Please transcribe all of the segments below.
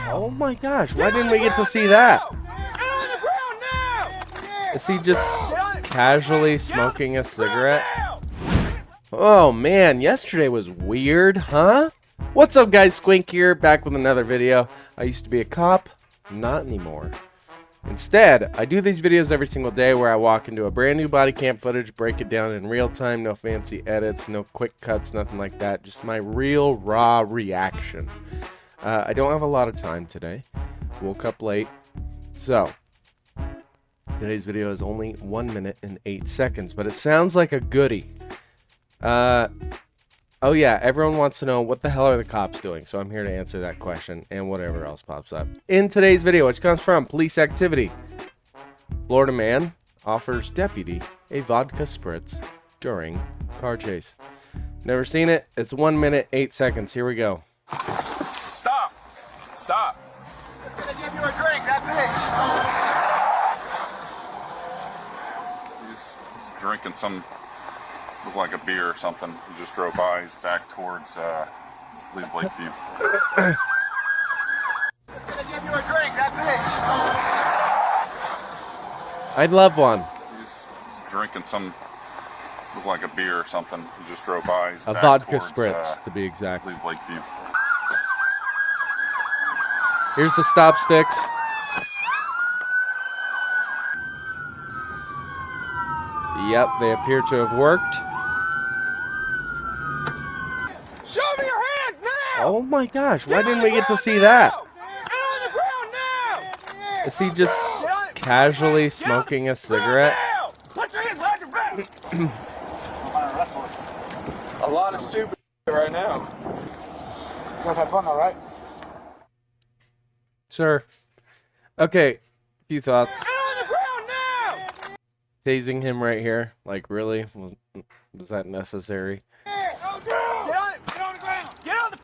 Oh my gosh, why didn't we get to see that? Is he just casually smoking a cigarette? Oh man, yesterday was weird, huh? What's up guys, Squink here, back with another video. I used to be a cop, not anymore. Instead, I do these videos every single day where I walk into a brand new body cam footage, break it down in real time, no fancy edits, no quick cuts, nothing like that, just my real raw reaction. I don't have a lot of time today, woke up late, so today's video is only 1 minute and 8 seconds, but it sounds like a goodie. Oh yeah, everyone wants to know what the hell are the cops doing, so I'm here to answer that question and whatever else pops up. In today's video, which comes from Police Activity, Florida man offers deputy a vodka spritz during car chase. Never seen it. It's 1 minute, 8 seconds. Here we go. Stop! Stop! I'm gonna give you a drink, that's it! He's drinking some, looked like a beer or something. He just drove by. He's back towards, I believe, Lakeview. I'm gonna give you a drink, that's it! I'd love one. He's drinking some, looked like a beer or something. He just drove by. He's A back vodka towards, spritz, to be exact. I believe, Lakeview. Here's the stop sticks. Yep, they appear to have worked. Show me your hands now! Oh my gosh, why didn't we get to see that? Get on the ground now! Is he just casually smoking a cigarette? Put your hands behind your back! A lot of stupid right now. You guys had fun though, right? Sir. Okay, few thoughts. Get on the ground now! Tasing him right here. Like, really? Was that necessary? Get on the ground! Get on the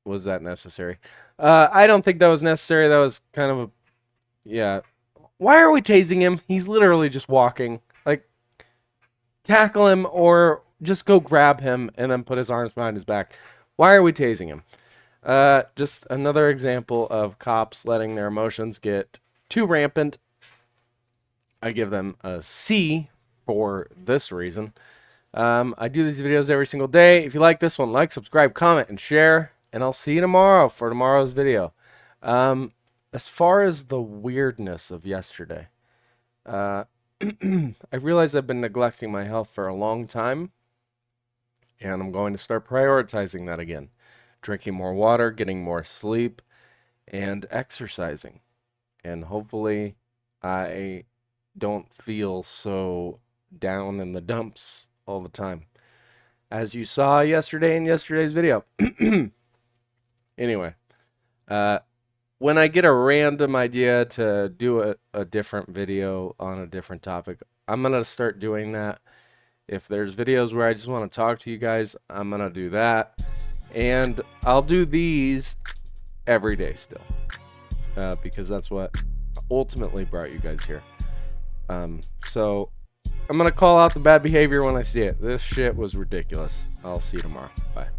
Was that necessary? I don't think that was necessary. That was kind of a... Yeah. Why are we tasing him? He's literally just walking. Like, tackle him or just go grab him and then put his arms behind his back. Why are we tasing him? Just another example of cops letting their emotions get too rampant. I give them a C for this reason. I do these videos every single day. If you like this one, like, subscribe, comment, and share. And I'll see you tomorrow for tomorrow's video. As far as the weirdness of yesterday, I realize I've been neglecting my health for a long time. And I'm going to start prioritizing that again. Drinking more water, getting more sleep, and exercising. And hopefully I don't feel so down in the dumps all the time, as you saw yesterday in yesterday's video. Anyway, when I get a random idea to do a different video on a different topic, I'm going to start doing that. If there's videos where I just want to talk to you guys, I'm going to do that. And I'll do these every day still, because that's what ultimately brought you guys here. So I'm going to call out the bad behavior when I see it. This shit was ridiculous. I'll see you tomorrow. Bye.